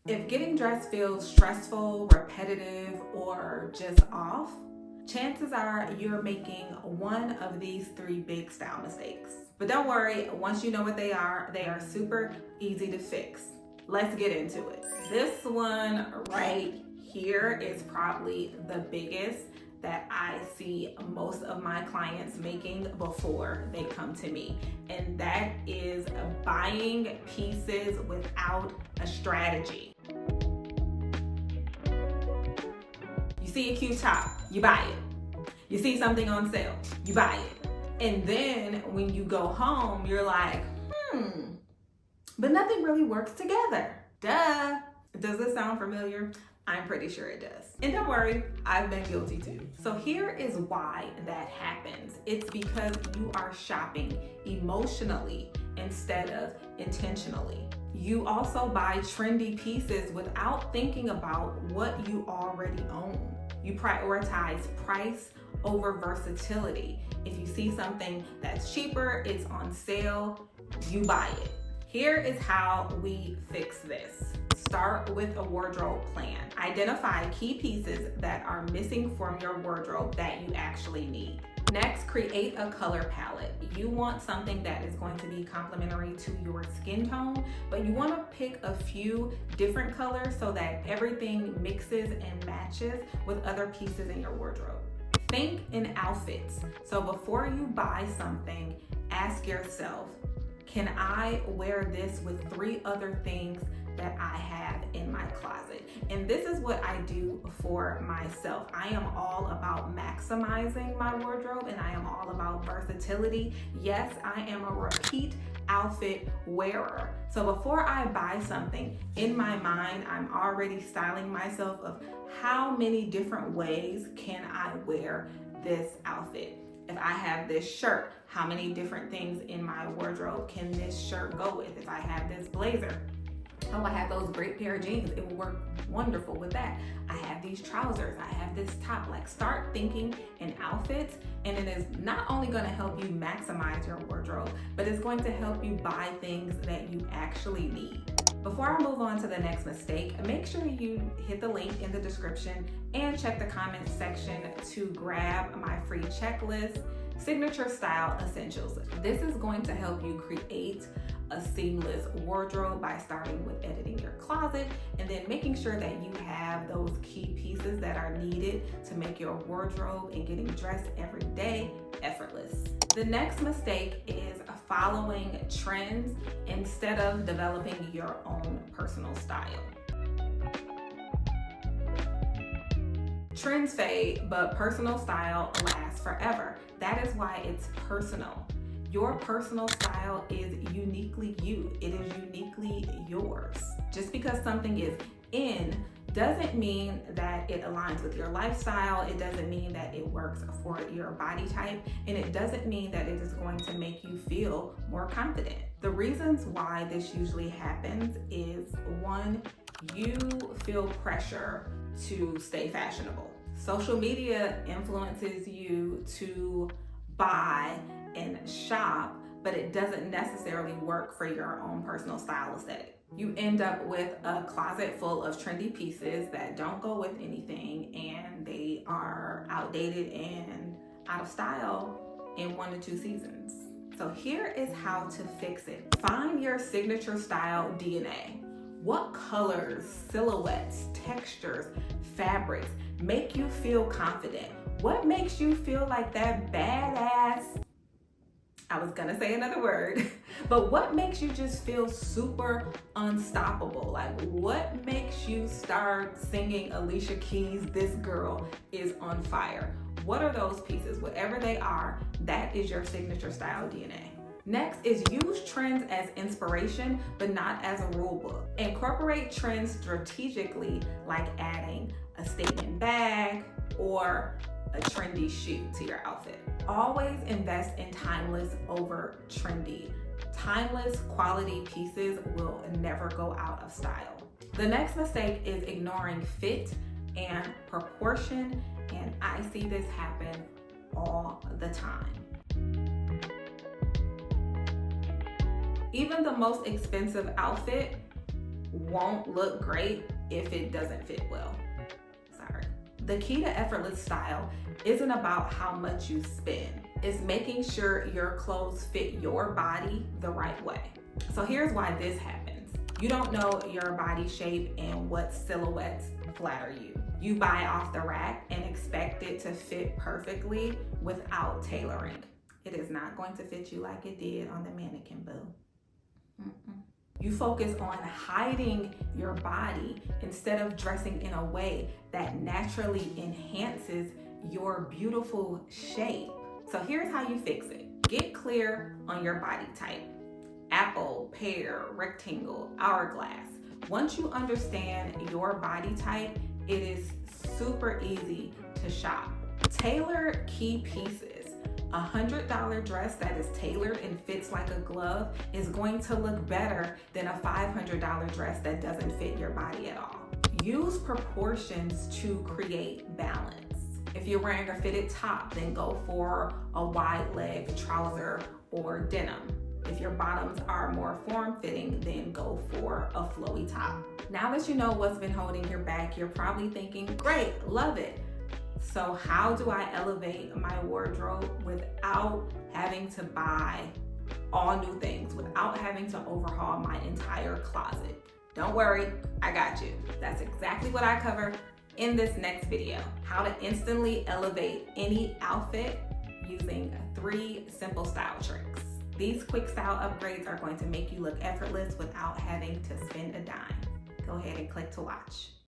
If getting dressed feels stressful, repetitive, or just off, chances are you're making one of these 3 big style mistakes. But don't worry, once you know what they are super easy to fix. Let's get into it. This one right here is probably the biggest that I see most of my clients making before they come to me. And that is buying pieces without a strategy. You see a cute top, you buy it. You see something on sale, you buy it. And then when you go home, you're like, but nothing really works together. Duh. Does this sound familiar? I'm pretty sure it does. And don't worry, I've been guilty too. So here is why that happens. It's because you are shopping emotionally instead of intentionally. You also buy trendy pieces without thinking about what you already own. You prioritize price over versatility. If you see something that's cheaper, it's on sale, you buy it. Here is how we fix this. Start with a wardrobe plan. Identify key pieces that are missing from your wardrobe that you actually need. Next, create a color palette. You want something that is going to be complementary to your skin tone, but you want to pick a few different colors so that everything mixes and matches with other pieces in your wardrobe. Think in outfits. So before you buy something, ask yourself, can I wear this with 3 other things that I have in my closet? And this is what I do for myself. I am all about maximizing my wardrobe and I am all about versatility. Yes, I am a repeat outfit wearer. So before I buy something, in my mind, I'm already styling myself of how many different ways can I wear this outfit. If I have this shirt, how many different things in my wardrobe can this shirt go with? If I have this blazer, oh, I have those great pair of jeans. It will work wonderful with that. I have these trousers. I have this top. Like, start thinking in outfits, and it is not only going to help you maximize your wardrobe, but it's going to help you buy things that you actually need. Before I move on to the next mistake, make sure you hit the link in the description and check the comments section to grab my free checklist, Signature Style Essentials. This is going to help you create a seamless wardrobe by starting with editing your closet and then making sure that you have those key pieces that are needed to make your wardrobe and getting dressed every day effortless. The next mistake is following trends instead of developing your own personal style. Trends fade, but personal style lasts forever. That is why it's personal. Your personal style is uniquely you. It is uniquely yours. Just because something is in doesn't mean that it aligns with your lifestyle. It doesn't mean that it works for your body type. And it doesn't mean that it is going to make you feel more confident. The reasons why this usually happens is, 1, you feel pressure to stay fashionable. Social media influences you to buy and shop, but it doesn't necessarily work for your own personal style aesthetic. You end up with a closet full of trendy pieces that don't go with anything, and they are outdated and out of style in 1 to 2 seasons. So here is how to fix it. Find your signature style DNA. What colors, silhouettes, textures, fabrics make you feel confident? What makes you feel like that badass? I was gonna say another word, but what makes you just feel super unstoppable? Like, what makes you start singing Alicia Keys' "This Girl Is on Fire"? What are those pieces? Whatever they are, that is your signature style DNA. Next is use trends as inspiration, but not as a rule book. Incorporate trends strategically, like adding a statement bag or a trendy shoe to your outfit. Always invest in timeless over trendy. Timeless quality pieces will never go out of style. The next mistake is ignoring fit and proportion, and I see this happen all the time. Even the most expensive outfit won't look great if it doesn't fit well. Sorry. The key to effortless style isn't about how much you spend. It's making sure your clothes fit your body the right way. So here's why this happens. You don't know your body shape and what silhouettes flatter you. You buy off the rack and expect it to fit perfectly without tailoring. It is not going to fit you like it did on the mannequin, boo. You focus on hiding your body instead of dressing in a way that naturally enhances your beautiful shape. So here's how you fix it. Get clear on your body type. Apple, pear, rectangle, hourglass. Once you understand your body type, it is super easy to shop. Tailor key pieces. A $100 dress that is tailored and fits like a glove is going to look better than a $500 dress that doesn't fit your body at all. Use proportions to create balance. If you're wearing a fitted top, then go for a wide leg trouser or denim. If your bottoms are more form-fitting, then go for a flowy top. Now that you know what's been holding your back, you're probably thinking, great, love it. So how do I elevate my wardrobe without having to buy all new things, without having to overhaul my entire closet? Don't worry, I got you. That's exactly what I cover in this next video. How to instantly elevate any outfit using 3 simple style tricks. These quick style upgrades are going to make you look effortless without having to spend a dime. Go ahead and click to watch.